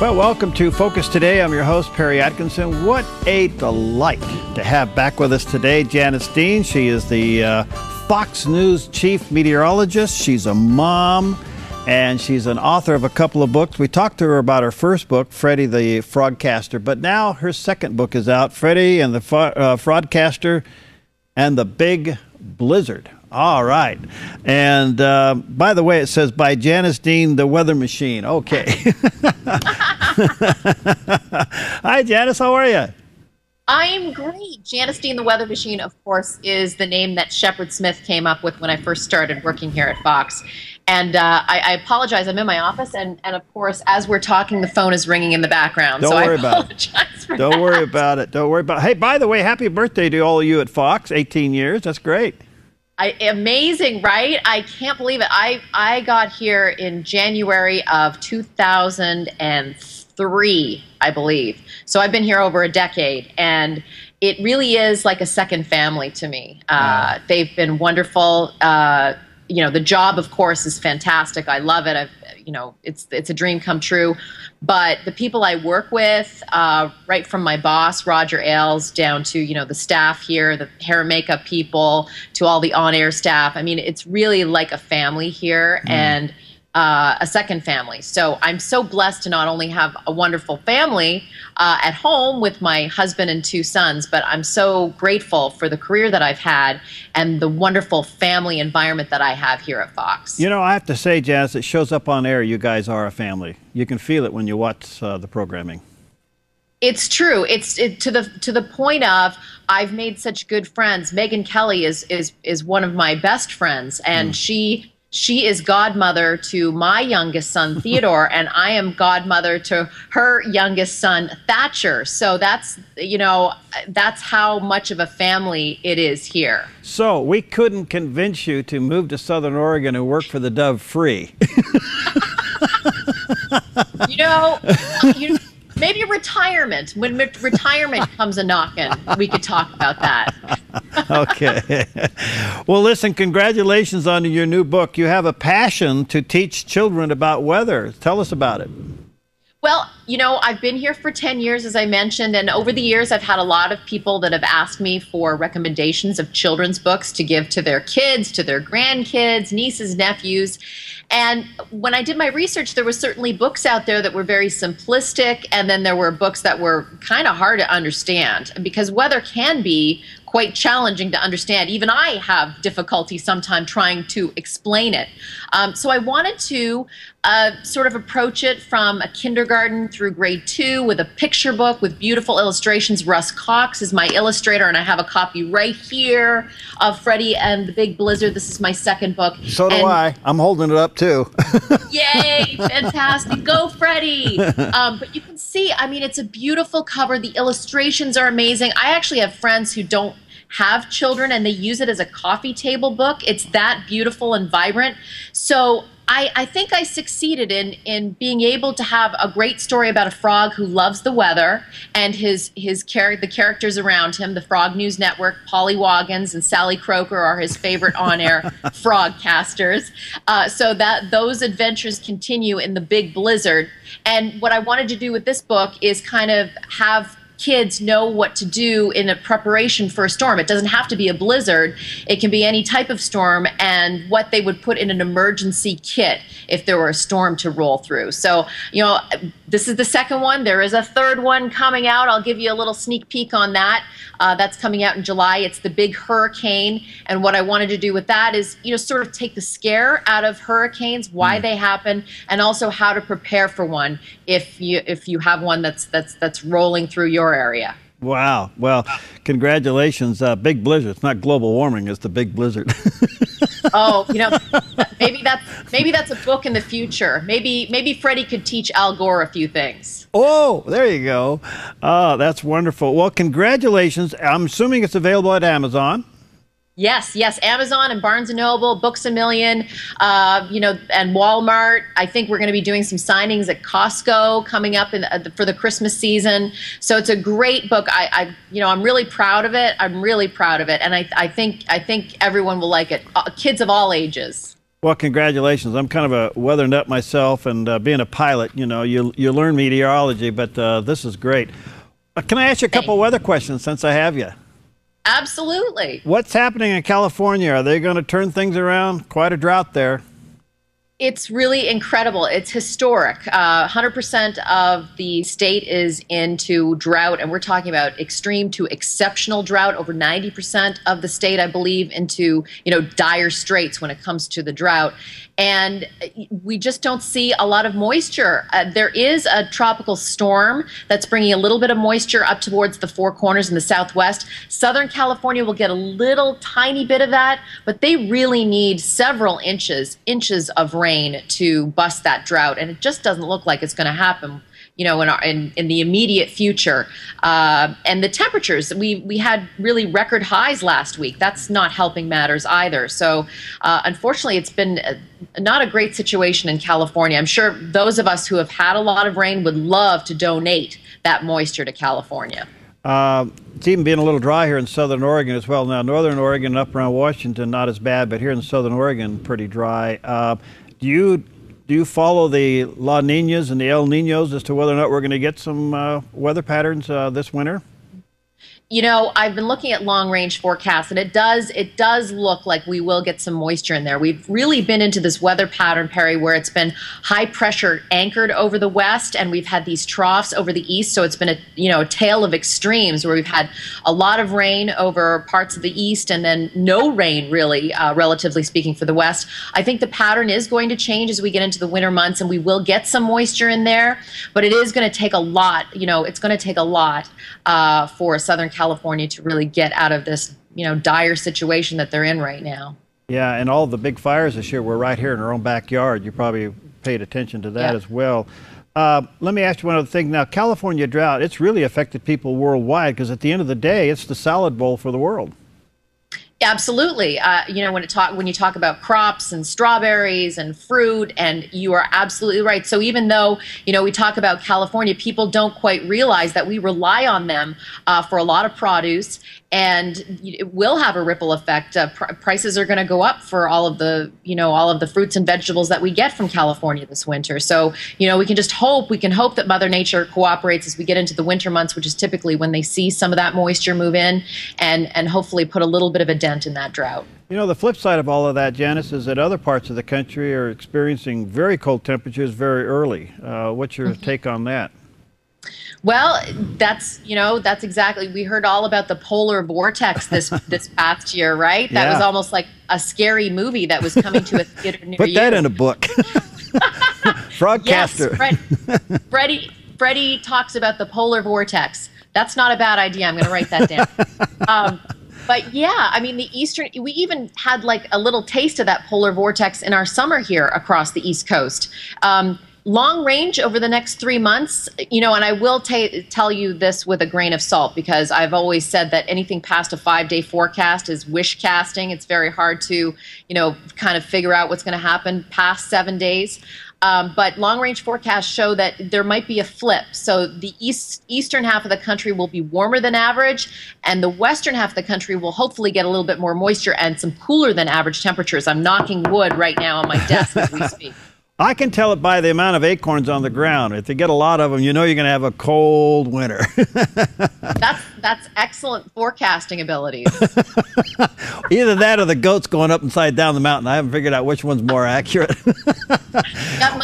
Well, welcome to Focus Today. I'm your host, Perry Atkinson. What a delight to have back with us today Janice Dean. She is the Fox News chief meteorologist. She's a mom, and she's an author of a couple of books. We talked to her about her first book, Freddy the Frogcaster, but now her second book is out, Freddy and the Frogcaster and the Big Blizzard. All right. And by the way, it says by Janice Dean, the weather machine. Okay. Hi, Janice. How are you? I'm great. Janice Dean, the weather machine, of course, is the name that Shepard Smith came up with when I first started working here at Fox. And I apologize. I'm in my office, and of course, as we're talking, the phone is ringing in the background. Don't worry about it. Don't worry about it. Don't worry about it. Hey, by the way, happy birthday to all of you at Fox. 18 years. That's great. Amazing, right? I can't believe it. I got here in January of 2003, I believe. So I've been here over a decade, and it really is like a second family to me. They've been wonderful. You know, the job, of course, is fantastic. I love it. It's a dream come true. But the people I work with, right from my boss, Roger Ailes, down to, the staff here, the hair and makeup people, to all the on-air staff. I mean, it's really like a family here and a second family. So I'm so blessed to not only have a wonderful family at home with my husband and two sons, but I'm so grateful for the career that I've had and the wonderful family environment that I have here at Fox. You know, I have to say, Janice, it shows up on air. You guys are a family. You can feel it when you watch the programming. It's true. It's to the point of I've made such good friends. Megyn Kelly is one of my best friends, and she is godmother to my youngest son, Theodore, and I am godmother to her youngest son, Thatcher. So that's how much of a family it is here. So we couldn't convince you to move to Southern Oregon and work for the Dove free. Maybe retirement. When retirement comes a-knocking, we could talk about that. Okay. Well, listen, congratulations on your new book. You have a passion to teach children about weather. Tell us about it. Well, I've been here for 10 years, as I mentioned, and over the years I've had a lot of people that have asked me for recommendations of children's books to give to their kids, to their grandkids, nieces, nephews. And when I did my research, there were certainly books out there that were very simplistic, and then there were books that were kind of hard to understand, because weather can be quite challenging to understand. Even I have difficulty sometimes trying to explain it. So I wanted to sort of approach it from a kindergarten through grade 2 with a picture book with beautiful illustrations. Russ Cox is my illustrator, and I have a copy right here of Freddy and the Big Blizzard. This is my second book. So do I. I'm holding it up too. Yay, fantastic. Go, Freddy. But you can see, I mean, it's a beautiful cover. The illustrations are amazing. I actually have friends who don't have children, and they use it as a coffee table book. It's that beautiful and vibrant. So I think I succeeded in being able to have a great story about a frog who loves the weather, and the characters around him. The Frog News Network, Polly Woggins and Sally Croker are his favorite on-air frogcasters. So that those adventures continue in the Big Blizzard. And what I wanted to do with this book is kind of have kids know what to do in a preparation for a storm. It doesn't have to be a blizzard. It can be any type of storm, and what they would put in an emergency kit if there were a storm to roll through. So, this is the second one. There is a third one coming out. I'll give you a little sneak peek on that. That's coming out in July. It's the Big Hurricane, and what I wanted to do with that is, sort of take the scare out of hurricanes, why they happen, and also how to prepare for one if you have one that's rolling through your area. Wow. Well, congratulations. Big Blizzard. It's not global warming. It's the Big Blizzard. Oh, maybe that's a book in the future. Maybe Freddy could teach Al Gore a few things. Oh, there you go. Oh, that's wonderful. Well, congratulations. I'm assuming it's available at Amazon. Yes, Amazon and Barnes & Noble, Books A Million, and Walmart. I think we're going to be doing some signings at Costco coming up for the Christmas season. So it's a great book. I'm really proud of it. I'm really proud of it, and I think everyone will like it. Kids of all ages. Well, congratulations. I'm kind of a weather nut myself, and being a pilot, you know, you learn meteorology, but this is great. Can I ask you a couple weather questions since I have you? Absolutely. What's happening in California? Are they going to turn things around? Quite a drought there. It's really incredible. It's historic. 100% of the state is into drought, and we're talking about extreme to exceptional drought. Over 90% of the state, I believe, into dire straits when it comes to the drought. And we just don't see a lot of moisture. There is a tropical storm that's bringing a little bit of moisture up towards the Four Corners in the southwest. Southern California will get a little tiny bit of that, but they really need several inches of rain to bust that drought. And it just doesn't look like it's going to happen, in the immediate future. And the temperatures, we had really record highs last week. That's not helping matters either. So unfortunately, it's been not a great situation in California. I'm sure those of us who have had a lot of rain would love to donate that moisture to California. It's even being a little dry here in southern Oregon as well. Now, northern Oregon up around Washington, not as bad, but here in southern Oregon, pretty dry. Do you follow the La Niñas and the El Niños as to whether or not we're going to get some weather patterns this winter? I've been looking at long-range forecasts, and it does look like we will get some moisture in there. We've really been into this weather pattern, Perry, where it's been high pressure anchored over the west, and we've had these troughs over the east. So it's been a tale of extremes where we've had a lot of rain over parts of the east, and then no rain really, relatively speaking, for the west. I think the pattern is going to change as we get into the winter months, and we will get some moisture in there. But it is going to take a lot. It's going to take a lot for Southern California to really get out of this, dire situation that they're in right now. Yeah, and all the big fires this year were right here in our own backyard. You probably paid attention to that as well. Let me ask you one other thing. Now, California drought, it's really affected people worldwide because at the end of the day, it's the salad bowl for the world. Absolutely. When you talk about crops and strawberries and fruit, and you are absolutely right. So even though, we talk about California, people don't quite realize that we rely on them for a lot of produce, and it will have a ripple effect. Prices are going to go up for all of the fruits and vegetables that we get from California this winter. So, we can hope that Mother Nature cooperates as we get into the winter months, which is typically when they see some of that moisture move in, and hopefully put a little bit of a dent in that drought. The flip side of all of that, Janice, is that other parts of the country are experiencing very cold temperatures very early. What's your take on that? Well, that's exactly. We heard all about the polar vortex this past year, right? That was almost like a scary movie that was coming to a theater near you. Put that in a book. Frogcaster. Yes, Freddy talks about the polar vortex. That's not a bad idea. I'm going to write that down. But yeah, I mean, we even had like a little taste of that polar vortex in our summer here across the East Coast. Long range over the next 3 months, and I will tell you this with a grain of salt, because I've always said that anything past a 5-day forecast is wish casting. It's very hard to, kind of figure out what's going to happen past 7 days. But long-range forecasts show that there might be a flip. So the eastern half of the country will be warmer than average, and the western half of the country will hopefully get a little bit more moisture and some cooler than average temperatures. I'm knocking wood right now on my desk as we speak. I can tell it by the amount of acorns on the ground. If you get a lot of them, you're going to have a cold winter. That's excellent forecasting abilities. Either that or the goats going up and side down the mountain. I haven't figured out which one's more accurate.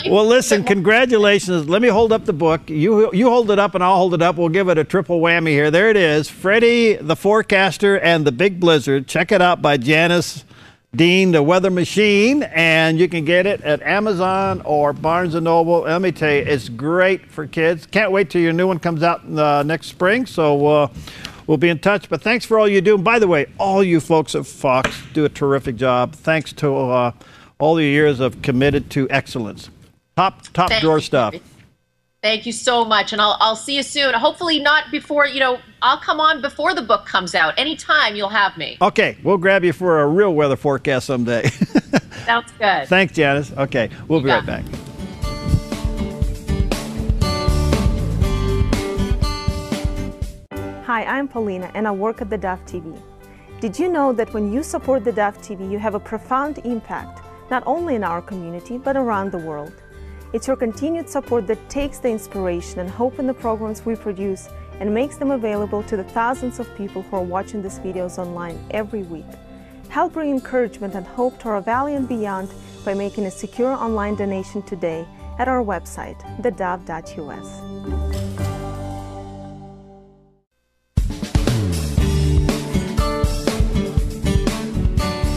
Well, listen, congratulations. Let me hold up the book. You hold it up and I'll hold it up. We'll give it a triple whammy here. There it is. Freddy the Frogcaster and the Big Blizzard. Check it out by Janice Dean, the Weather Machine, and you can get it at Amazon or Barnes & Noble. Let me tell you, it's great for kids. Can't wait till your new one comes out next spring, so we'll be in touch. But thanks for all you do. And by the way, all you folks at Fox do a terrific job. Thanks to all the years of committed to excellence. Top drawer stuff. Thank you so much, and I'll see you soon. Hopefully not before, I'll come on before the book comes out. Anytime you'll have me. Okay, we'll grab you for a real weather forecast someday. Sounds good. Thanks, Janice. Okay, we'll be right back. Hi, I'm Paulina, and I work at theDove TV. Did you know that when you support theDove TV, you have a profound impact not only in our community, but around the world. It's your continued support that takes the inspiration and hope in the programs we produce and makes them available to the thousands of people who are watching these videos online every week. Help bring encouragement and hope to our valley and beyond by making a secure online donation today at our website, theDove.us.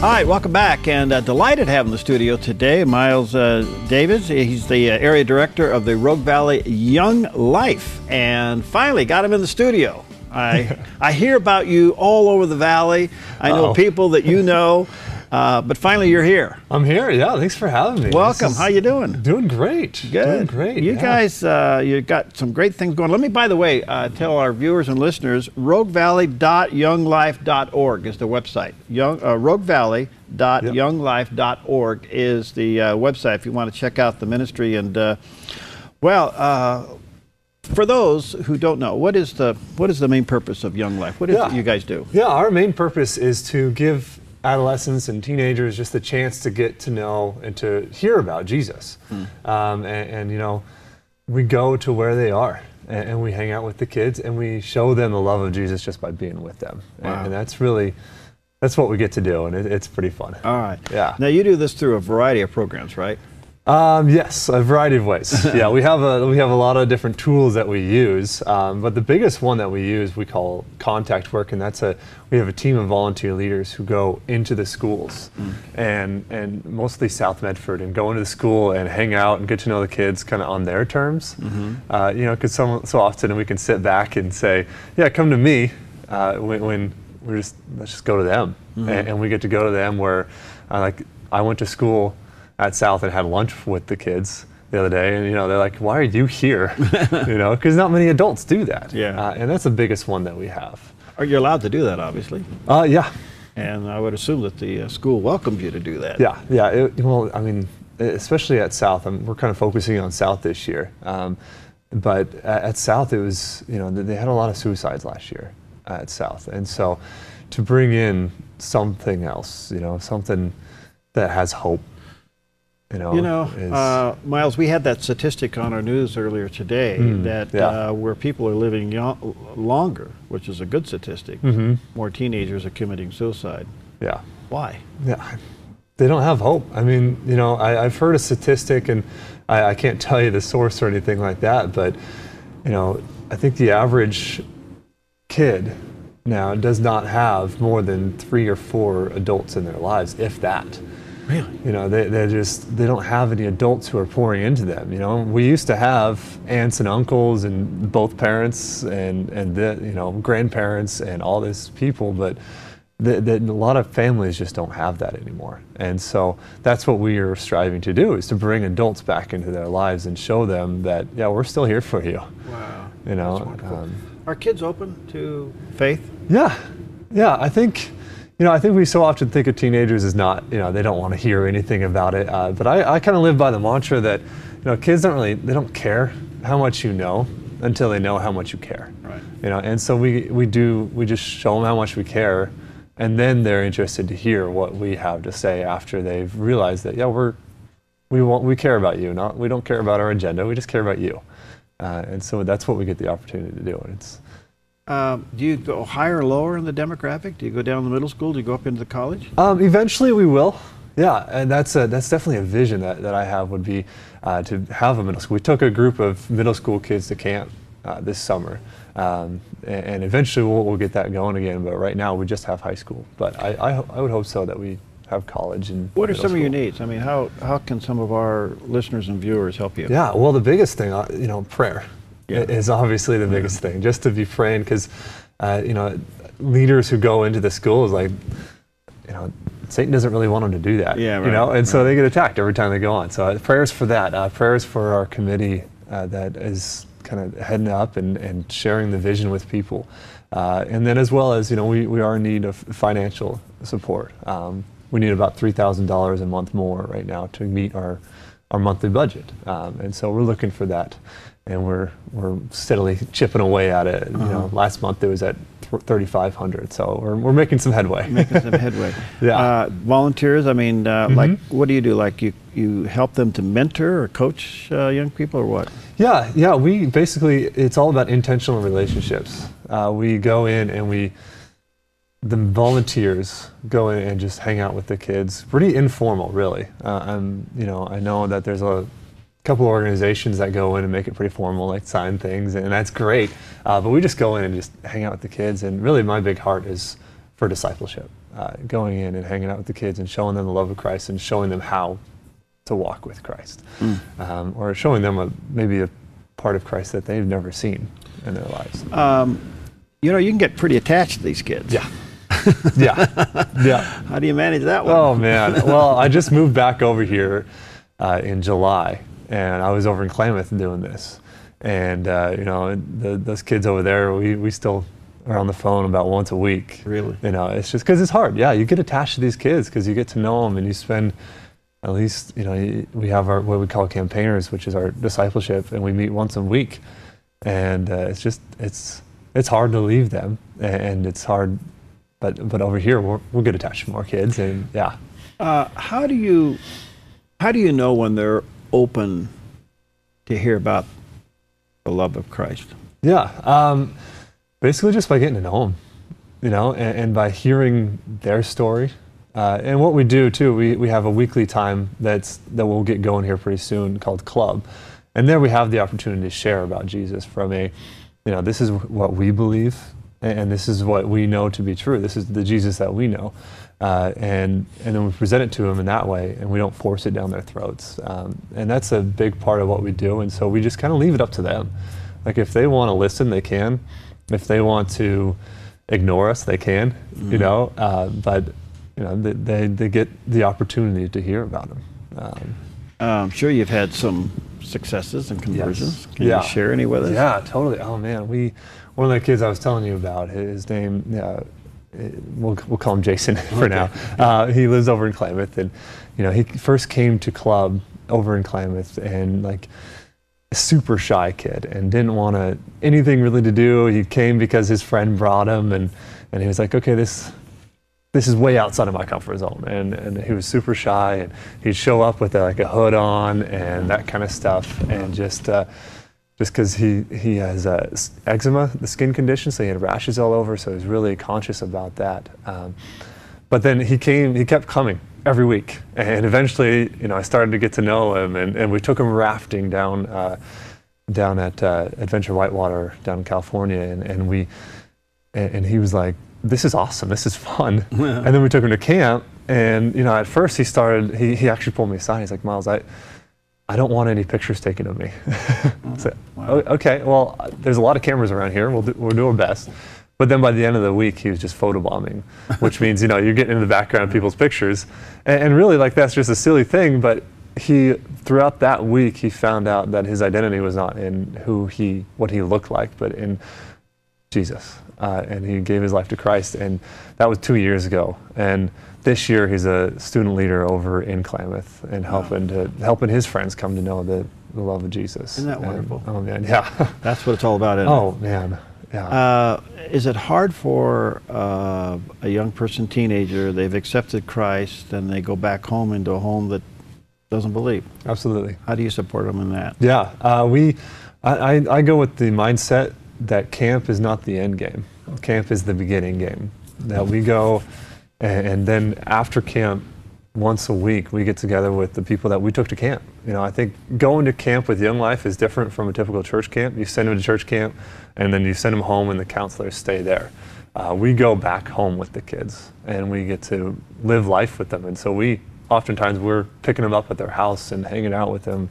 All right, welcome back, and delighted to have in the studio today Myles Davies. He's the area director of the Rogue Valley Young Life, and finally got him in the studio. I hear about you all over the valley. I know people that you know, but finally you're here. I'm here, yeah. Thanks for having me. Welcome. How you doing? Doing great. Good. Doing great. You guys, you got some great things going. Let me, by the way, tell our viewers and listeners, roguevalley.younglife.org is the website. roguevalley.younglife.org is the website if you want to check out the ministry. And for those who don't know, what is the main purpose of Young Life? What is it you guys do? Yeah, our main purpose is to give adolescents and teenagers just the chance to get to know and to hear about Jesus. And you know, we go to where they are and we hang out with the kids and we show them the love of Jesus just by being with them. Wow. And that's what we get to do, and it's pretty fun. All right. Yeah. Now you do this through a variety of programs, right? Yes, a variety of ways. Yeah, we have a lot of different tools that we use, but the biggest one that we use we call contact work, and we have a team of volunteer leaders who go into the schools and mostly South Medford and go into the school and hang out and get to know the kids kind of on their terms. You know, because so often we can sit back and say, yeah, come to me when let's just go to them, and we get to go to them where I went to school at South and had lunch with the kids the other day, and you know, they're like, why are you here? You know, because not many adults do that. Yeah. And that's the biggest one that we have. Are you allowed to do that, obviously? Yeah. And I would assume that the school welcomes you to do that. Yeah, yeah. Well, I mean, especially at South, we're kind of focusing on South this year. But at South, it was, you know, they had a lot of suicides last year at South. And so to bring in something else, you know, something that has hope, Myles, we had that statistic on our news earlier today that where people are living longer, which is a good statistic, more teenagers are committing suicide. Yeah. Why? Yeah, they don't have hope. I mean, you know, I've heard a statistic, and I can't tell you the source or anything like that, but, you know, I think the average kid now does not have more than 3 or 4 adults in their lives, if that. Really? You know, they don't have any adults who are pouring into them. You know, we used to have aunts and uncles and both parents and you know, grandparents and all these people, but a lot of families just don't have that anymore. And so that's what we are striving to do, is to bring adults back into their lives and show them that, yeah, we're still here for you. Wow. You know, that's wonderful. Are kids open to faith? Yeah, yeah. I think we so often think of teenagers as not, you know, they don't want to hear anything about it. But I kind of live by the mantra that, you know, kids they don't care how much you know until they know how much you care. Right. You know, and so we just show them how much we care, and then they're interested to hear what we have to say after they've realized that, yeah, we care about you. We don't care about our agenda. We just care about you. And so that's what we get the opportunity to do. And it's. Do you go higher or lower in the demographic? Do you go down the middle school? Do you go up into the college? Eventually we will. Yeah, and that's definitely a vision that I have, would be to have a middle school. We took a group of middle school kids to camp this summer, and eventually we'll get that going again. But right now we just have high school. But I would hope so that we have college and. What are some of your needs? I mean, how can some of our listeners and viewers help you? Yeah, well, the biggest thing, you know, prayer. Is obviously the biggest thing, just to be praying, because you know, leaders who go into the schools, like, you know, Satan doesn't really want them to do that. Yeah, right, you know, and so they get attacked every time they go on. So prayers for that, prayers for our committee that is kind of heading up and sharing the vision with people, and then as well as, you know, we are in need of financial support. We need about $3,000 a month more right now to meet our monthly budget, and so we're looking for that. And we're steadily chipping away at it. You know, last month it was at 3,500. So we're making some headway. Making some headway. Yeah. Volunteers, I mean, like, what do you do? Like, you help them to mentor or coach young people, or what? Yeah, we basically, it's all about intentional relationships. We go in and the volunteers go in and just hang out with the kids. Pretty informal, really. I know that there's a couple of organizations that go in and make it pretty formal, like sign things, and that's great. But we just go in and just hang out with the kids, and really my big heart is for discipleship. Going in and hanging out with the kids and showing them the love of Christ and showing them how to walk with Christ. Or showing them maybe a part of Christ that they've never seen in their lives. You know, you can get pretty attached to these kids. Yeah. Yeah. How do you manage that one? Oh, man. Well, I just moved back over here in July, and I was over in Klamath doing this. And, those kids over there, we still are on the phone about once a week. Really? You know, it's just because it's hard. Yeah, you get attached to these kids because you get to know them, and you spend at least, we have our what we call campaigners, which is our discipleship, and we meet once a week. And it's hard to leave them, and it's hard. But over here, we'll get attached to more kids, and yeah. How do you know when they're open to hear about the love of Christ? Yeah, basically just by getting to know them, and by hearing their story. And what we do too, we have a weekly time that we'll get going here pretty soon called Club, and there we have the opportunity to share about Jesus from this is what we believe. And this is what we know to be true. This is the Jesus that we know. And then we present it to them in that way, and we don't force it down their throats. And that's a big part of what we do. And so we just kind of leave it up to them. Like, if they want to listen, they can. If they want to ignore us, they can, but they get the opportunity to hear about them. I'm sure you've had some successes and conversions. Yes. Can you share any with us? Yeah, totally. Oh, man. One of the kids I was telling you about, his name, we'll call him Jason for now. He lives over in Klamath, and he first came to Club over in Klamath, and like a super shy kid, and didn't want anything really to do. He came because his friend brought him, and he was like, okay, this is way outside of my comfort zone, and he was super shy, and he'd show up with a hood on and that kind of stuff, and just because he has eczema, the skin condition, so he had rashes all over, so he was really conscious about that. But then he kept coming every week, and eventually, I started to get to know him, and we took him rafting down at Adventure Whitewater down in California, and he was like, this is awesome, this is fun. And then we took him to camp, and at first he actually pulled me aside. He's like, Myles, I don't want any pictures taken of me. So, wow. Okay, well, there's a lot of cameras around here. We'll do our best. But then by the end of the week, he was just photobombing, which means, you're getting in the background of people's pictures. And really, like, that's just a silly thing, but throughout that week, he found out that his identity was not in what he looked like, but in Jesus. And he gave his life to Christ, and that was 2 years ago. And this year, he's a student leader over in Klamath, and helping his friends come to know the love of Jesus. Isn't that wonderful? Oh, man, yeah. That's what it's all about, isn't it? Oh, man, yeah. Is it hard for a young person, teenager, they've accepted Christ, and they go back home into a home that doesn't believe? Absolutely. How do you support them in that? Yeah, I go with the mindset that camp is not the end game. Camp is the beginning game. That we go, and then after camp, once a week, we get together with the people that we took to camp. I think going to camp with Young Life is different from a typical church camp. You send them to church camp, and then you send them home, and the counselors stay there. We go back home with the kids, and we get to live life with them. And so oftentimes we're picking them up at their house and hanging out with them,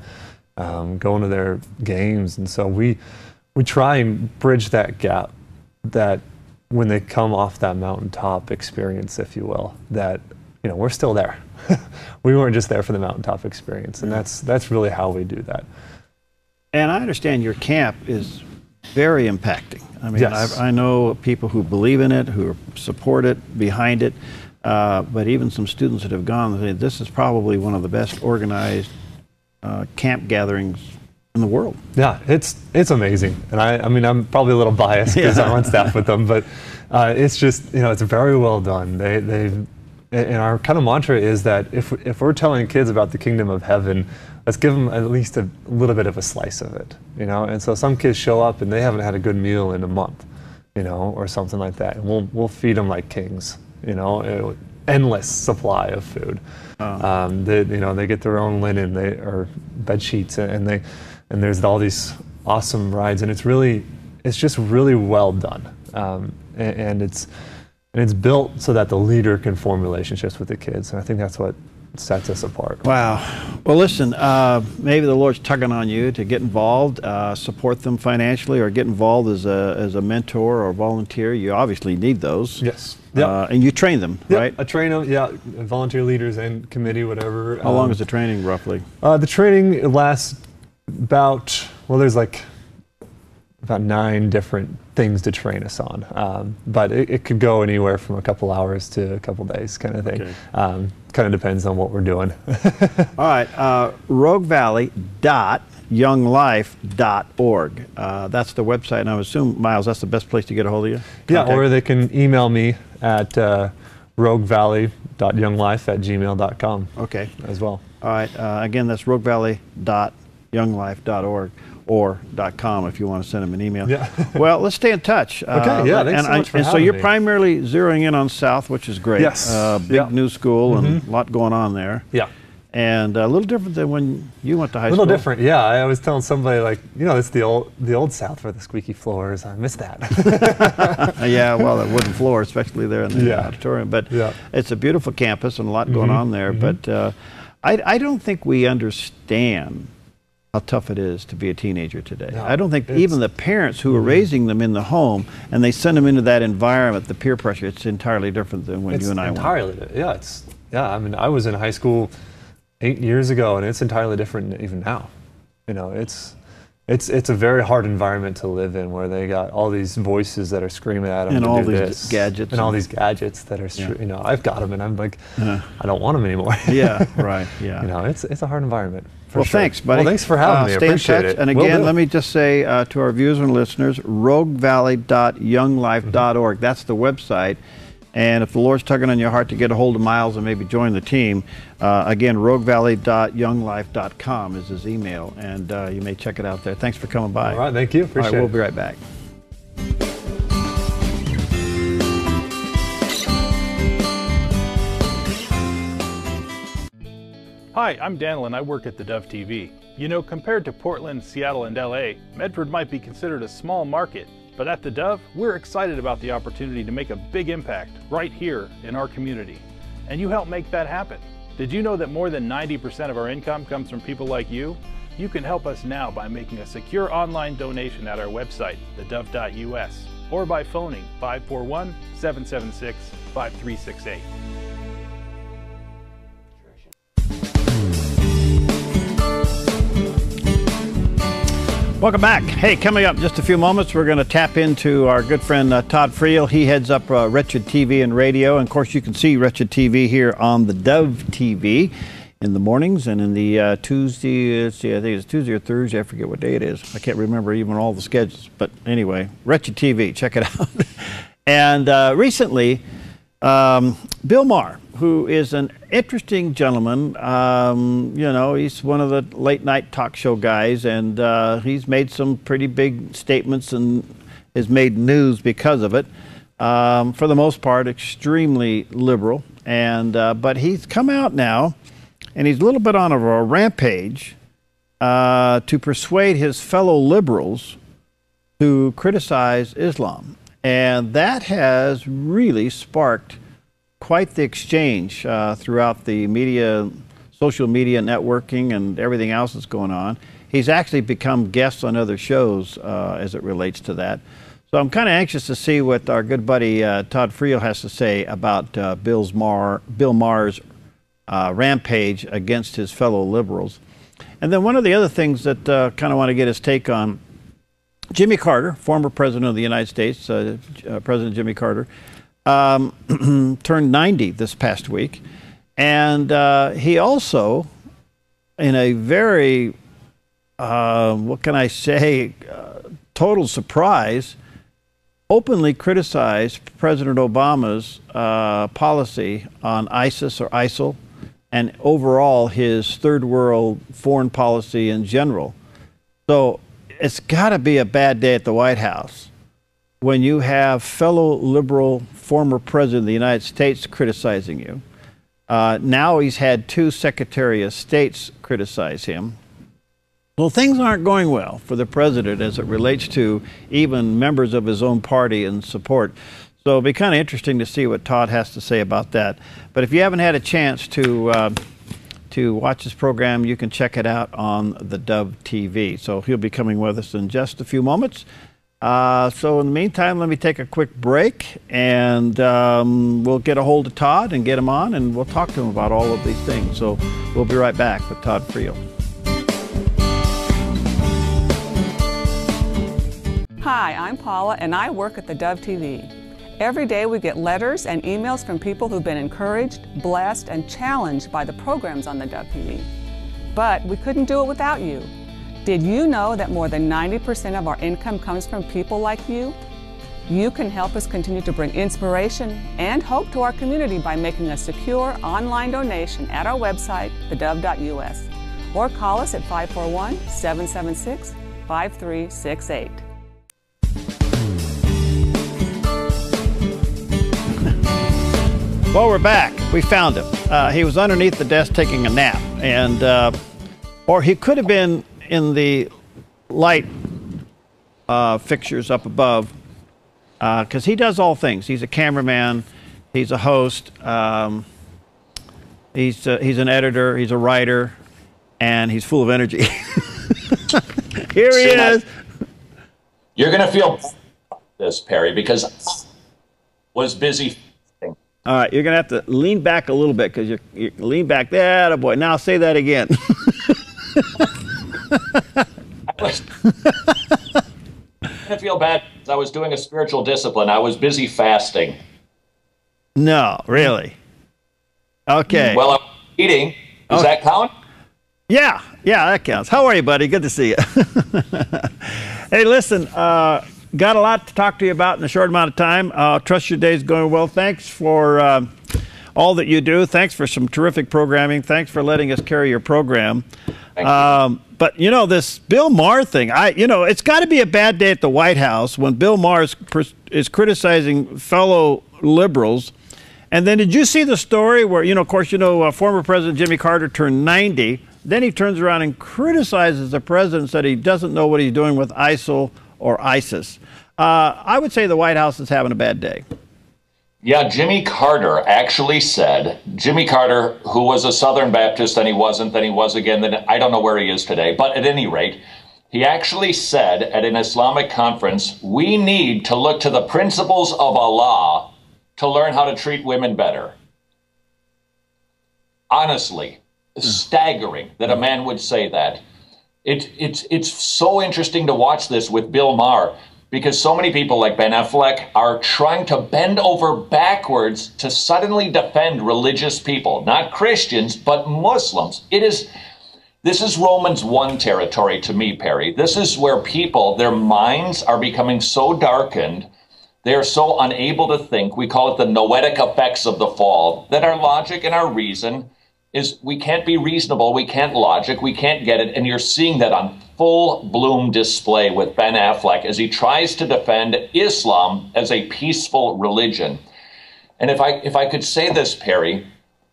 going to their games. And so we try and bridge that gap, that when they come off that mountaintop experience, if you will, that we're still there. We weren't just there for the mountaintop experience, and that's really how we do that. And I understand your camp is very impacting. I mean, yes. I know people who believe in it, who support it, behind it, but even some students that have gone, say, this is probably one of the best organized camp gatherings in the world. Yeah, it's amazing, and I mean I'm probably a little biased because I'm on staff with them, but It's just, it's very well done. And our kind of mantra is that if we're telling kids about the kingdom of heaven, let's give them at least a little bit of a slice of it, And so some kids show up and they haven't had a good meal in a month, or something like that. And we'll feed them like kings, endless supply of food. They get their own linen, or bed sheets, and there's all these awesome rides, and it's just really well done, and it's built so that the leader can form relationships with the kids, and I think that's what sets us apart. Wow. Well, listen, maybe the Lord's tugging on you to get involved, support them financially, or get involved as a mentor or volunteer. You obviously need those. Yes. Yep. And you train them, right? I train them, volunteer leaders and committee, whatever. How long is the training, roughly? The training lasts there's about 9 different things to train us on, but it could go anywhere from a couple hours to a couple days, kind of thing. Okay. Kind of depends on what we're doing. All right, roguevalley.younglife.org. That's the website, and I would assume, Myles, that's the best place to get a hold of you? Yeah, or they can email me at roguevalley.younglife@gmail.com. Okay. As well. All right, again, that's roguevalley.younglife.org. or .com if you want to send them an email. Yeah. Well, let's stay in touch. Okay, yeah, thanks so much for having so you're me. primarily zeroing in on South, which is great. Yes. Big new school and a lot going on there. Yeah. And a little different than when you went to high school. A little different, yeah. I was telling somebody, it's the old South for the squeaky floors. I miss that. Yeah, well, the wooden floor, especially there in the auditorium. But it's a beautiful campus and a lot going on there. But I don't think we understand how tough it is to be a teenager today. No, I don't think even the parents who are raising them in the home and they send them into that environment, the peer pressure, it's entirely different than when you and I went. I mean, I was in high school 8 years ago, and it's entirely different even now. It's a very hard environment to live in, where they got all these voices that are screaming at them and to all do these this, gadgets and all these gadgets that are I've got them, and I'm like, I don't want them anymore. Yeah, right. Yeah. It's a hard environment. Well, sure. Thanks, buddy. Well, thanks for having me. I appreciate it. And again, let me just say to our viewers and listeners, roguevalley.younglife.org. That's the website. And if the Lord's tugging on your heart to get a hold of Myles and maybe join the team, again, roguevalley.younglife.com is his email, and you may check it out there. Thanks for coming by. All right, thank you. Appreciate it. We'll be right back. Hi, I'm Daniel and I work at theDove TV. Compared to Portland, Seattle, and LA, Medford might be considered a small market, but at theDove, we're excited about the opportunity to make a big impact right here in our community. And you help make that happen. Did you know that more than 90% of our income comes from people like you? You can help us now by making a secure online donation at our website, thedove.us, or by phoning 541-776-5368. Welcome back. Hey, coming up in just a few moments, we're going to tap into our good friend Todd Friel. He heads up Wretched TV and radio. And of course, you can see Wretched TV here on theDove TV in the mornings and in the Tuesday, I think it's Tuesday or Thursday. I forget what day it is. I can't remember even all the schedules. But anyway, Wretched TV, check it out. And recently, Bill Maher, who is an interesting gentleman. He's one of the late night talk show guys, and he's made some pretty big statements and has made news because of it. For the most part, extremely liberal. And but he's come out now, and he's a little bit on a rampage to persuade his fellow liberals to criticize Islam. And that has really sparked quite the exchange throughout the media, social media networking, and everything else that's going on. He's actually become guests on other shows as it relates to that. So I'm kind of anxious to see what our good buddy Todd Friel has to say about Bill Maher's rampage against his fellow liberals. And then one of the other things that kind of want to get his take on, Jimmy Carter, former president of the United States, President Jimmy Carter, turned 90 this past week. And he also, in a very, what can I say, total surprise, openly criticized President Obama's policy on ISIS or ISIL and overall his third world foreign policy in general. So it's got to be a bad day at the White House when you have fellow liberal former president of the United States criticizing you. Now he's had 2 Secretary of States criticize him. Well, things aren't going well for the president as it relates to even members of his own party and support. So it'll be kind of interesting to see what Todd has to say about that. But if you haven't had a chance to watch this program, you can check it out on theDove TV. So he'll be coming with us in just a few moments. So in the meantime, let me take a quick break, and we'll get a hold of Todd and get him on, and we'll talk to him about all of these things. So we'll be right back with Todd Friel. Hi, I'm Paula, and I work at theDove TV. Every day we get letters and emails from people who've been encouraged, blessed, and challenged by the programs on theDove TV. But we couldn't do it without you. Did you know that more than 90% of our income comes from people like you? You can help us continue to bring inspiration and hope to our community by making a secure online donation at our website, thedove.us, or call us at 541-776-5368. Well, we're back. We found him. He was underneath the desk taking a nap, and or he could have been in the light fixtures up above, because he does all things. He's a cameraman, he's a host, he's an editor, he's a writer, and he's full of energy. Here he is. You're going to feel this, Perry, because I was busy. All right, you're going to have to lean back a little bit, because you lean back. There, boy. Now say that again. I feel bad because I was doing a spiritual discipline. I was busy fasting. No, really? Okay. Well, I'm eating. Does that count? Yeah, that counts. How are you, buddy? Good to see you. Hey, listen, got a lot to talk to you about in a short amount of time. Trust your day's going well. Thanks for all that you do. Thanks for some terrific programming. Thanks for letting us carry your program. But, you know, this Bill Maher thing, it's got to be a bad day at the White House when Bill Maher is criticizing fellow liberals. And then did you see the story where, of course, former President Jimmy Carter turned 90. Then he turns around and criticizes the president, said he doesn't know what he's doing with ISIL or ISIS. I would say the White House is having a bad day. Yeah, Jimmy Carter actually said, Jimmy Carter, who was a Southern Baptist, then he wasn't, then he was again, then I don't know where he is today, but at any rate, he actually said at an Islamic conference, we need to look to the principles of Allah to learn how to treat women better. Honestly, staggering that a man would say that. It's so interesting to watch this with Bill Maher, because so many people like Ben Affleck are trying to bend over backwards to suddenly defend religious people, not Christians, but Muslims. This is Romans 1 territory to me, Perry. This is where people, their minds are becoming so darkened, they're so unable to think. We call it the noetic effects of the fall, that our logic and our reason is we can't be reasonable, we can't logic, we can't get it, and you're seeing that on full bloom display with Ben Affleck as he tries to defend Islam as a peaceful religion. And if I could say this, Perry,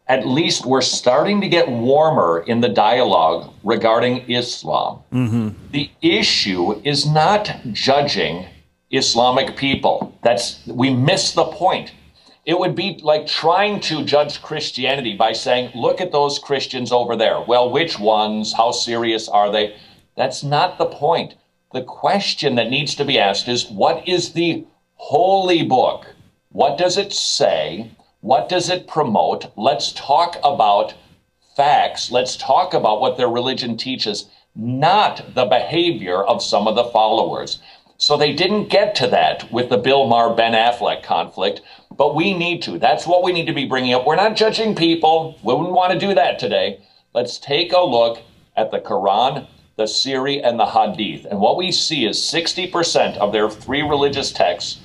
at least we're starting to get warmer in the dialogue regarding Islam. Mm-hmm. The issue is not judging Islamic people. We miss the point. It would be like trying to judge Christianity by saying, look at those Christians over there. Well, which ones? How serious are they? That's not the point. The question that needs to be asked is, what is the holy book? What does it say? What does it promote? Let's talk about facts. Let's talk about what their religion teaches, not the behavior of some of the followers. So they didn't get to that with the Bill Maher-Ben Affleck conflict, but we need to. That's what we need to be bringing up. We're not judging people. We wouldn't want to do that today. Let's take a look at the Quran, the Siri, and the Hadith. And what we see is 60% of their 3 religious texts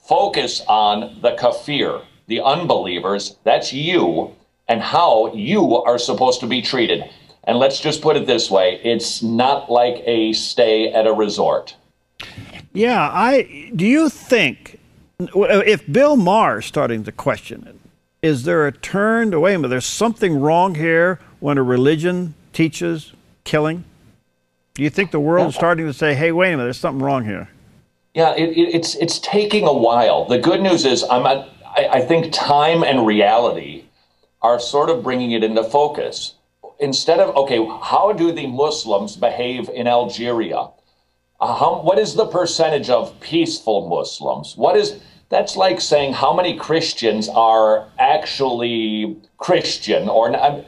focus on the kafir, the unbelievers, that's you, and how you are supposed to be treated. And let's just put it this way, it's not like a stay at a resort. Yeah, do you think, if Bill Maher is starting to question it, is there a turn to, wait a minute, there's something wrong here when a religion teaches killing? Do you think the world is starting to say, hey, wait a minute, there's something wrong here? Yeah, it's taking a while. The good news is I think time and reality are sort of bringing it into focus. Instead of, okay, how do the Muslims behave in Algeria? What is the percentage of peaceful Muslims? That's like saying how many Christians are actually Christian, or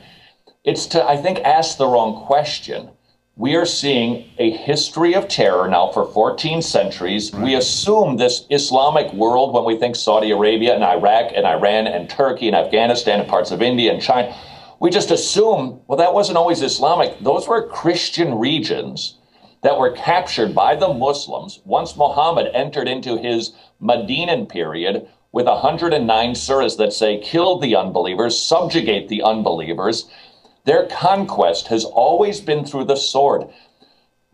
it's to, I think, ask the wrong question. We are seeing a history of terror now for 14 centuries. Right. We assume this Islamic world when we think Saudi Arabia and Iraq and Iran and Turkey and Afghanistan and parts of India and China. We just assume, well, that wasn't always Islamic. Those were Christian regions that were captured by the Muslims once Muhammad entered into his Medinan period with 109 surahs that say, kill the unbelievers, subjugate the unbelievers. Their conquest has always been through the sword.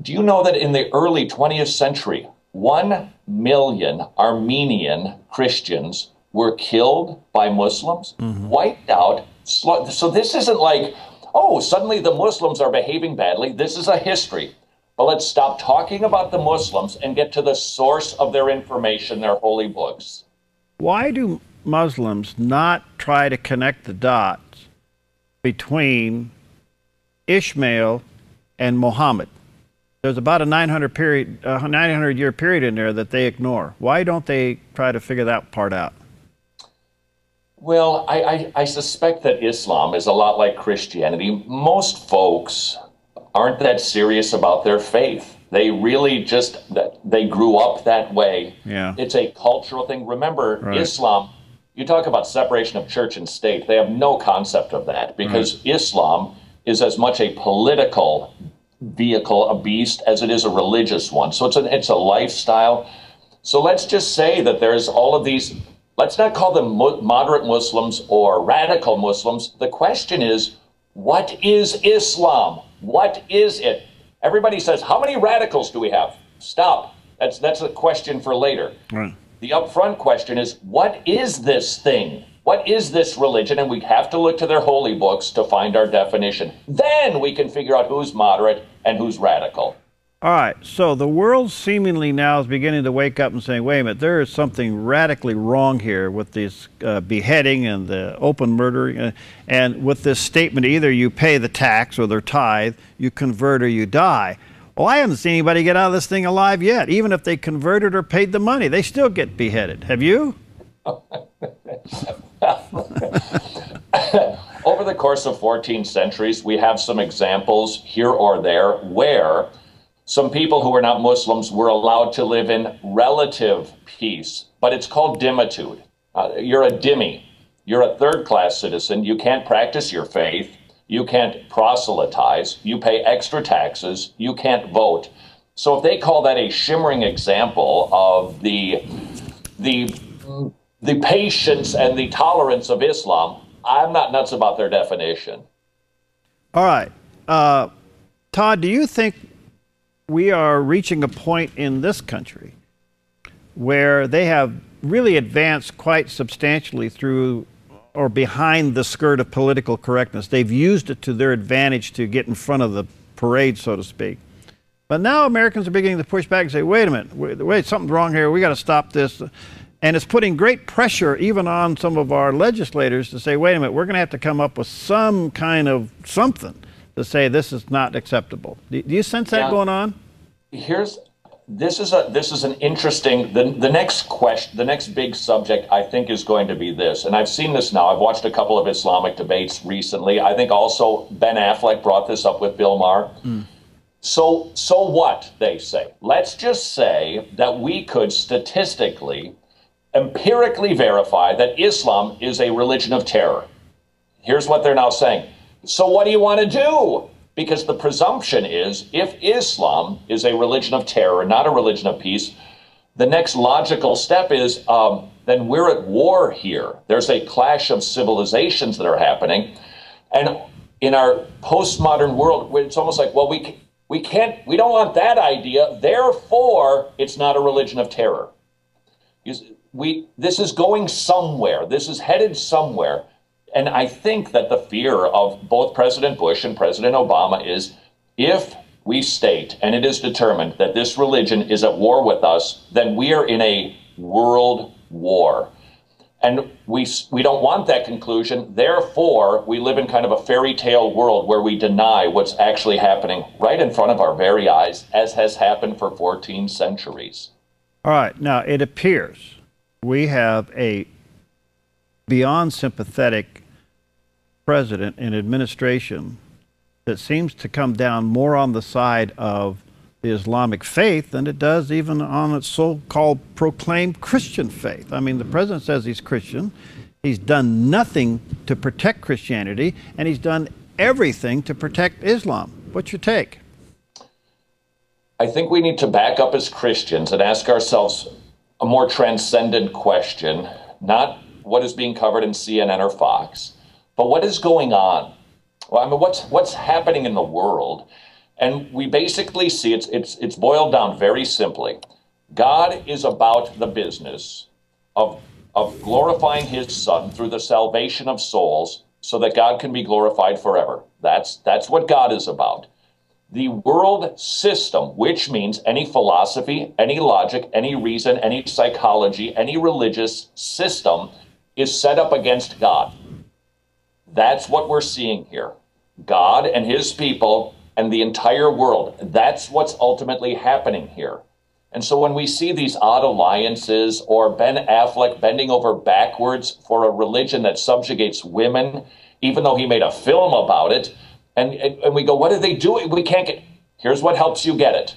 Do you know that in the early 20th century, 1 million Armenian Christians were killed by Muslims, wiped out? So this isn't like, oh, suddenly the Muslims are behaving badly. This is a history. But let's stop talking about the Muslims and get to the source of their information, their holy books. Why do Muslims not try to connect the dots between Ishmael and Muhammad? There's about a 900-year period in there that they ignore. Why don't they try to figure that part out? Well, I suspect that Islam is a lot like Christianity. Most folks aren't that serious about their faith. They really just, they grew up that way. Yeah. It's a cultural thing. Remember, right. Islam, you talk about separation of church and state. They have no concept of that because right. Islam is as much a political vehicle, a beast, as it is a religious one. So it's a lifestyle. So let's just say that there's all of these, let's not call them moderate Muslims or radical Muslims. The question is, what is Islam? What is it? Everybody says, how many radicals do we have? Stop. That's a question for later. Right. The upfront question is, what is this thing? What is this religion? And we have to look to their holy books to find our definition. Then we can figure out who's moderate and who's radical. All right, so the world seemingly now is beginning to wake up and saying, wait a minute, there is something radically wrong here with this beheading and the open murdering, and with this statement, either you pay the tax or their tithe, you convert or you die. Well, I haven't seen anybody get out of this thing alive yet. Even if they converted or paid the money, they still get beheaded. Have you? Over the course of 14 centuries, we have some examples here or there where some people who were not Muslims were allowed to live in relative peace, but it's called dhimmitude. You're a dhimmi. You're a third-class citizen. You can't practice your faith. You can't proselytize. You pay extra taxes. You can't vote. So if they call that a shimmering example of the patience and the tolerance of Islam, I'm not nuts about their definition. All right. Todd, do you think we are reaching a point in this country where they have really advanced quite substantially through or behind the skirt of political correctness? They've used it to their advantage to get in front of the parade, so to speak. But now Americans are beginning to push back and say, wait a minute, wait, something's wrong here. We got to stop this. And it's putting great pressure even on some of our legislators to say, wait a minute, we're going to have to come up with some kind of something to say this is not acceptable. Do you sense that going on? This is an interesting, the next question, the next big subject I think is going to be this, and I've seen this now. I've watched a couple of Islamic debates recently. I think also Ben Affleck brought this up with Bill Maher. So what, they say. Let's just say that we could statistically, empirically verify that Islam is a religion of terror. Here's what they're now saying. So what do you want to do? Because the presumption is if Islam is a religion of terror, not a religion of peace, the next logical step is then we're at war here. There's a clash of civilizations that are happening. And in our postmodern world, it's almost like, well, we don't want that idea, therefore it's not a religion of terror. This is going somewhere. This is headed somewhere. And I think that the fear of both President Bush and President Obama is, if we state, and it is determined, that this religion is at war with us, then we are in a world war. And we don't want that conclusion. Therefore, we live in kind of a fairy tale world where we deny what's actually happening right in front of our very eyes, as has happened for 14 centuries. All right. Now, it appears we have a beyond sympathetic president and administration that seems to come down more on the side of the Islamic faith than it does even on its so-called proclaimed Christian faith. I mean, the president says he's Christian. He's done nothing to protect Christianity, and he's done everything to protect Islam. What's your take? I think we need to back up as Christians and ask ourselves a more transcendent question, not what is being covered in CNN or Fox, but what is going on? Well, I mean, what's happening in the world? And we basically see it's boiled down very simply. God is about the business of glorifying his son through the salvation of souls so that God can be glorified forever. That's what God is about. The world system, which means any philosophy, any logic, any reason, any psychology, any religious system, is set up against God. That's what we're seeing here. God and his people and the entire world. That's what's ultimately happening here. And so when we see these odd alliances, or Ben Affleck bending over backwards for a religion that subjugates women, even though he made a film about it, and we go, what are they doing? We can't get... Here's what helps you get it.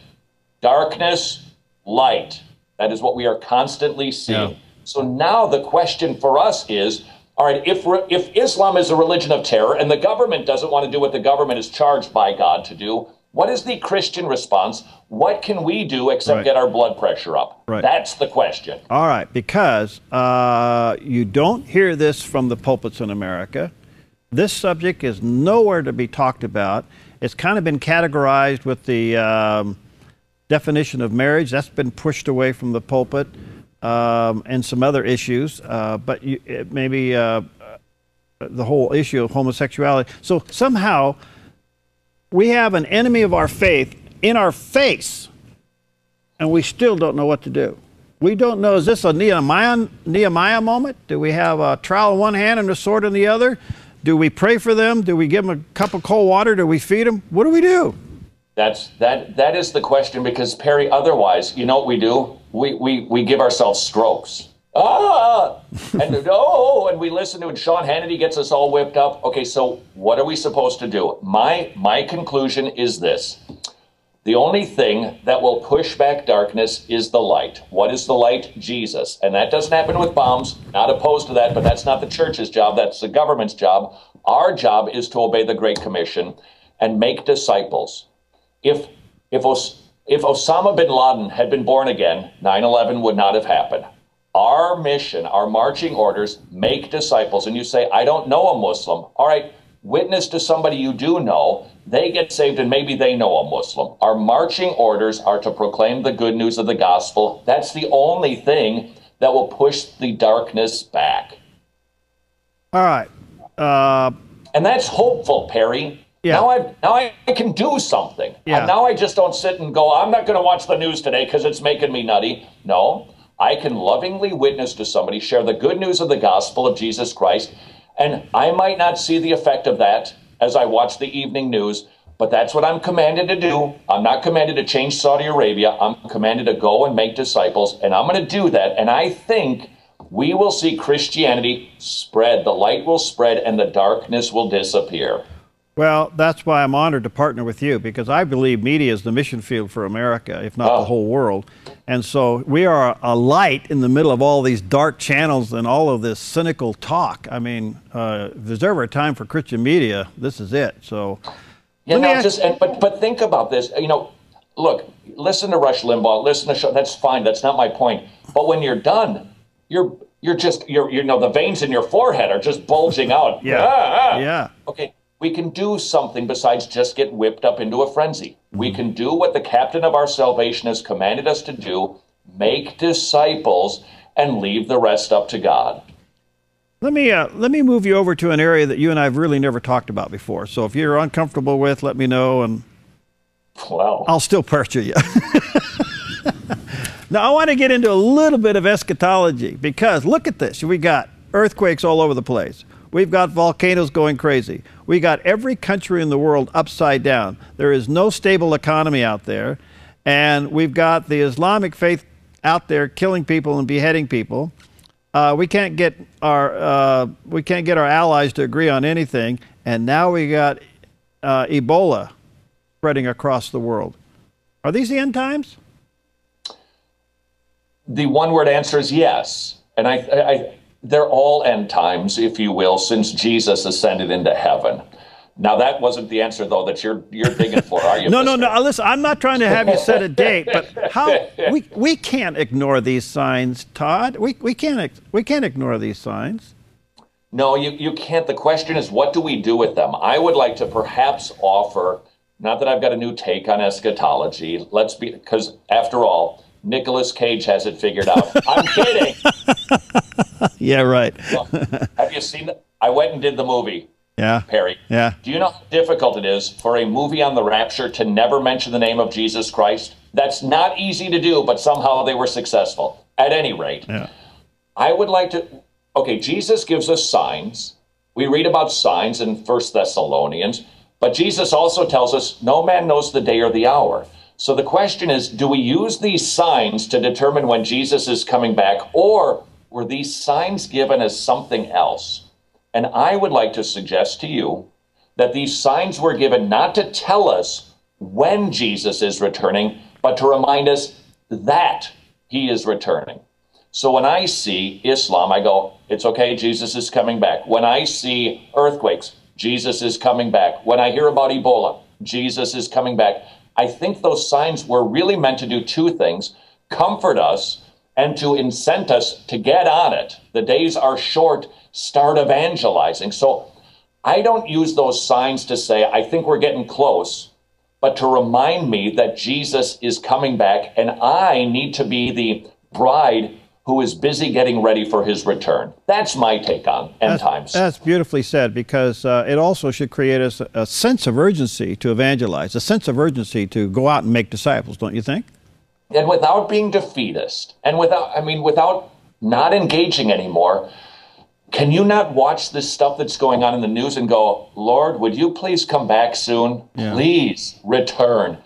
Darkness, light. That is what we are constantly seeing. Yeah. So now the question for us is, all right, if Islam is a religion of terror and the government doesn't want to do what the government is charged by God to do, what is the Christian response? What can we do except get our blood pressure up? Right. That's the question. All right, because you don't hear this from the pulpits in America. This subject is nowhere to be talked about. It's kind of been categorized with the definition of marriage. That's been pushed away from the pulpit, and some other issues, but maybe the whole issue of homosexuality. So somehow we have an enemy of our faith in our face, and we still don't know what to do. We don't know, is this a Nehemiah moment? Do we have a trowel in one hand and a sword in the other? Do we pray for them? Do we give them a cup of cold water? Do we feed them? What do we do? That is the question, because Perry, otherwise, you know what we do? We give ourselves strokes. And we listen to it. Sean Hannity gets us all whipped up. Okay, so what are we supposed to do? My conclusion is this. The only thing that will push back darkness is the light. What is the light? Jesus. And that doesn't happen with bombs. Not opposed to that, but that's not the church's job. That's the government's job. Our job is to obey the Great Commission and make disciples. If Osama bin Laden had been born again, 9/11 would not have happened. Our mission, our marching orders, make disciples. And you say, I don't know a Muslim. All right, witness to somebody you do know. They get saved and maybe they know a Muslim. Our marching orders are to proclaim the good news of the gospel. That's the only thing that will push the darkness back. All right. And that's hopeful, Perry. Yeah. Now I can do something. Yeah. Now I just don't sit and go, I'm not going to watch the news today because it's making me nutty. No, I can lovingly witness to somebody, share the good news of the gospel of Jesus Christ, and I might not see the effect of that as I watch the evening news, but that's what I'm commanded to do. I'm not commanded to change Saudi Arabia. I'm commanded to go and make disciples, and I'm going to do that, and I think we will see Christianity spread. The light will spread, and the darkness will disappear. Well, that's why I'm honored to partner with you, because I believe media is the mission field for America, if not the whole world. And so we are a light in the middle of all these dark channels and all of this cynical talk. I mean, if there's ever a time for Christian media, this is it. So, yeah, but think about this. You know, look, listen to Rush Limbaugh, listen to that's fine. That's not my point. But when you're done, you're the veins in your forehead are just bulging out. Yeah. Okay. We can do something besides just get whipped up into a frenzy. We can do what the captain of our salvation has commanded us to do, make disciples, and leave the rest up to God. Let me move you over to an area that you and I have really never talked about before. So if you're uncomfortable with, let me know, and I'll still pressure you. Now, I want to get into a little bit of eschatology, because look at this. We got earthquakes all over the place. We've got volcanoes going crazy. We got every country in the world upside down. There is no stable economy out there. And we've got the Islamic faith out there killing people and beheading people. We can't get our allies to agree on anything. And now we got Ebola spreading across the world. Are these the end times? The one-word answer is yes. And they're all end times, if you will, since Jesus ascended into heaven. Now, that wasn't the answer, though, that you're digging for, are you? No. Listen, I'm not trying to have you set a date, but we can't ignore these signs, Todd. We can't ignore these signs. No, you can't. The question is, what do we do with them? I would like to perhaps offer, not that I've got a new take on eschatology, because after all, Nicolas Cage has it figured out. I'm kidding. Yeah, right. Well, have you seen it? I went and did the movie. Yeah. Perry. Yeah. Do you know how difficult it is for a movie on the rapture to never mention the name of Jesus Christ? That's not easy to do, but somehow they were successful. At any rate, I would like to... Okay, Jesus gives us signs. We read about signs in 1 Thessalonians, but Jesus also tells us no man knows the day or the hour. So the question is, do we use these signs to determine when Jesus is coming back, or were these signs given as something else? And I would like to suggest to you that these signs were given not to tell us when Jesus is returning, but to remind us that he is returning. So when I see Islam, I go, it's okay, Jesus is coming back. When I see earthquakes, Jesus is coming back. When I hear about Ebola, Jesus is coming back. I think those signs were really meant to do two things: comfort us and to incent us to get on it. The days are short, start evangelizing. So I don't use those signs to say, I think we're getting close, but to remind me that Jesus is coming back and I need to be the bride who is busy getting ready for his return. That's my take on end times. That's beautifully said, because it also should create us a sense of urgency to evangelize, a sense of urgency to go out and make disciples, don't you think? And without being defeatist, and without not engaging anymore, can you not watch this stuff that's going on in the news and go, Lord, would you please come back soon? Yeah. Please return.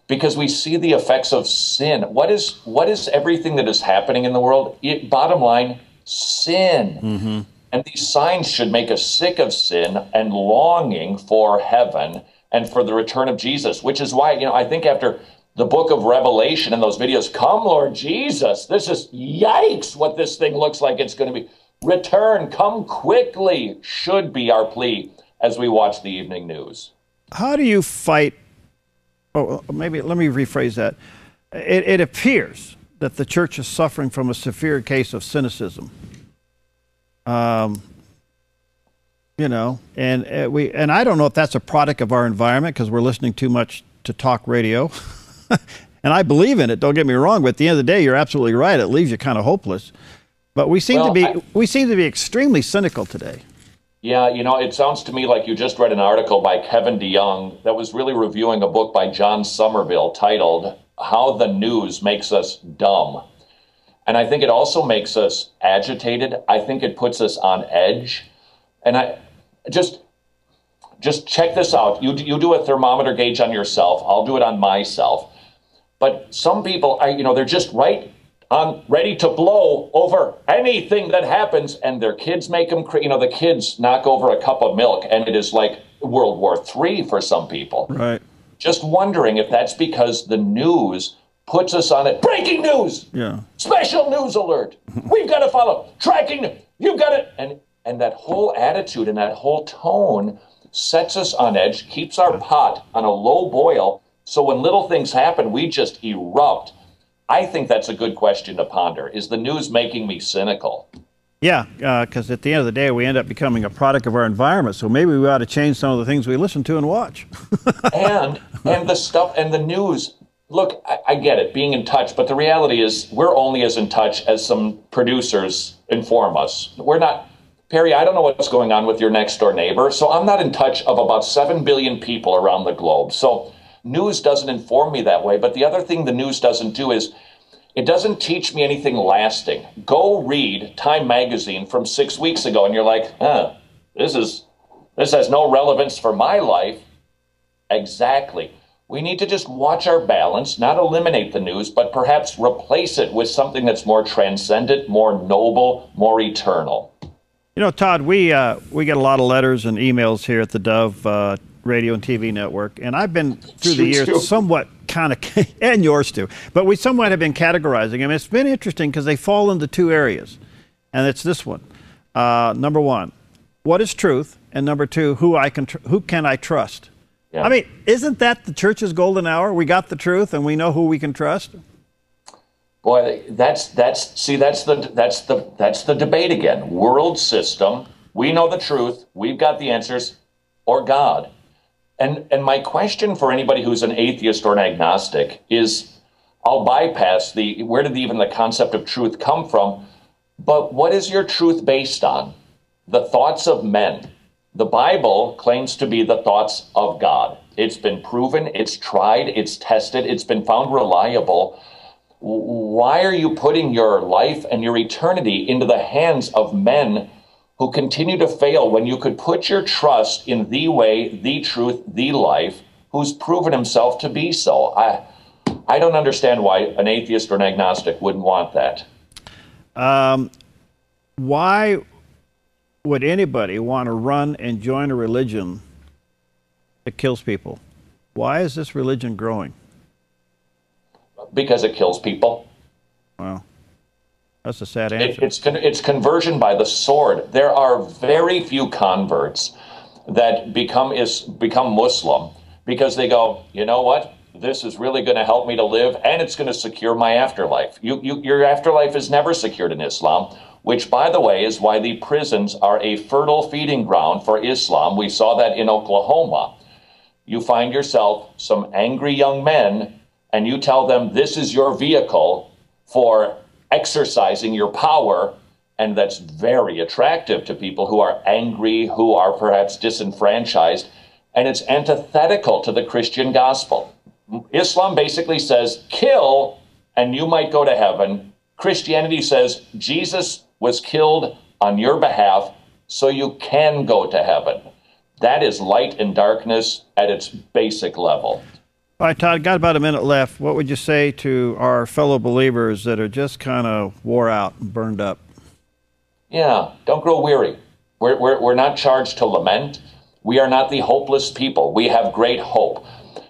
Because we see the effects of sin. What is everything that is happening in the world? Bottom line, sin. Mm-hmm. And these signs should make us sick of sin and longing for heaven and for the return of Jesus, which is why, I think after the book of Revelation and those videos, come, Lord Jesus, this is yikes what this thing looks like it's going to be. Return, come quickly, should be our plea as we watch the evening news. How do you fight? Oh, maybe let me rephrase that. It appears that the church is suffering from a severe case of cynicism. And I don't know if that's a product of our environment, because we're listening too much to talk radio. And I believe in it, don't get me wrong, but at the end of the day, you're absolutely right. It leaves you kind of hopeless. But we seem to be extremely cynical today. Yeah, it sounds to me like you just read an article by Kevin DeYoung that was really reviewing a book by John Somerville titled How the News Makes Us Dumb. And I think it also makes us agitated. I think it puts us on edge. And I just check this out. You do a thermometer gauge on yourself. I'll do it on myself. But some people, they're just ready to blow over anything that happens, and their kids make them, the kids knock over a cup of milk, and it is like World War III for some people. Right. Just wondering if that's because the news puts us on it. Breaking news! Yeah. Special news alert! We've got to follow. Tracking, you've got it! And that whole attitude and that whole tone sets us on edge, keeps our pot on a low boil, So when little things happen, we just erupt. I think that's a good question to ponder. Is the news making me cynical? Yeah, because at the end of the day, we end up becoming a product of our environment. So maybe we ought to change some of the things we listen to and watch. and the stuff and the news. Look, I get it, being in touch, but the reality is we're only as in touch as some producers inform us. We're not, Perry, I don't know what's going on with your next door neighbor, so I'm not in touch of about 7 billion people around the globe. So news doesn't inform me that way, but the other thing the news doesn't do is it doesn't teach me anything lasting. Go read Time magazine from 6 weeks ago and you're like, this has no relevance for my life. Exactly. We need to just watch our balance, not eliminate the news, but perhaps replace it with something that's more transcendent, more noble, more eternal. You know, Todd, we get a lot of letters and emails here at the Dove Radio and TV network, and I've been through the years somewhat kind of, and yours too, but we somewhat have been categorizing them. It's been interesting because they fall into two areas, and it's this one. Number one, what is truth? And number two, who can I trust? Yeah. I mean, isn't that the church's golden hour? We got the truth, and we know who we can trust. Boy, that's the debate again. World system. We know the truth. We've got the answers, or God. And my question for anybody who's an atheist or an agnostic is, I'll bypass where did even the concept of truth come from? But what is your truth based on? The thoughts of men. The Bible claims to be the thoughts of God. It's been proven, it's tried, it's tested, it's been found reliable. Why are you putting your life and your eternity into the hands of men who continue to fail when you could put your trust in the way, the truth, the life, who's proven himself to be so? I don't understand why an atheist or an agnostic wouldn't want that. Why would anybody want to run and join a religion that kills people? Why is this religion growing? Because it kills people. Wow. That's a sad answer. It's conversion by the sword. There are very few converts that become Muslim because they go, you know what? This is really going to help me to live, and it's going to secure my afterlife. Your afterlife is never secured in Islam, which, by the way, is why the prisons are a fertile feeding ground for Islam. We saw that in Oklahoma. You find yourself some angry young men, and you tell them this is your vehicle for exercising your power, and that's very attractive to people who are angry, who are perhaps disenfranchised, and it's antithetical to the Christian gospel. Islam basically says, kill, and you might go to heaven. Christianity says, Jesus was killed on your behalf, so you can go to heaven. That is light and darkness at its basic level. All right, Todd, got about a minute left. What would you say to our fellow believers that are just kind of wore out and burned up? Yeah, don't grow weary. We're not charged to lament. We are not the hopeless people. We have great hope.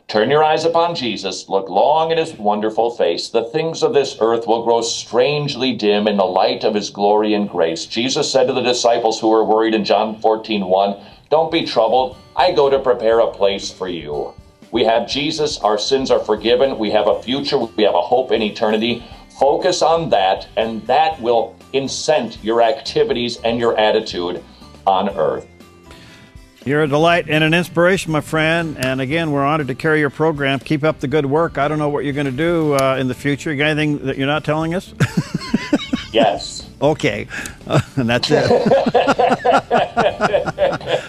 Turn your eyes upon Jesus, look long at his wonderful face. The things of this earth will grow strangely dim in the light of his glory and grace. Jesus said to the disciples who were worried in John 14:1, don't be troubled. I go to prepare a place for you. We have Jesus. Our sins are forgiven. We have a future. We have a hope in eternity. Focus on that, and that will incent your activities and your attitude on earth. You're a delight and an inspiration, my friend. And again, we're honored to carry your program. Keep up the good work. I don't know what you're going to do in the future. You got anything that you're not telling us? Yes. Okay. And that's it.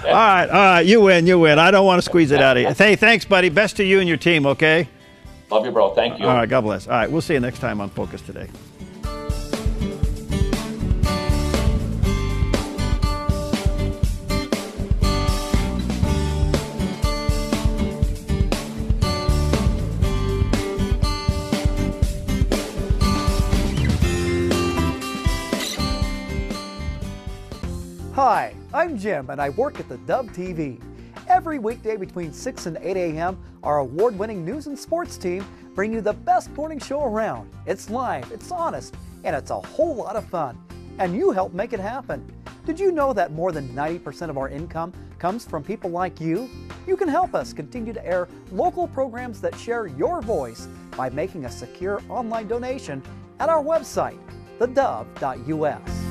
All right. You win. I don't want to squeeze it out of you. Hey, thanks, buddy. Best to you and your team, okay? Love you, bro. Thank you. All right. God bless. All right. We'll see you next time on Focus Today. Hi, I'm Jim and I work at theDove TV. Every weekday between 6 and 8 a.m., our award-winning news and sports team bring you the best morning show around. It's live, it's honest, and it's a whole lot of fun. And you help make it happen. Did you know that more than 90% of our income comes from people like you? You can help us continue to air local programs that share your voice by making a secure online donation at our website, thedove.us.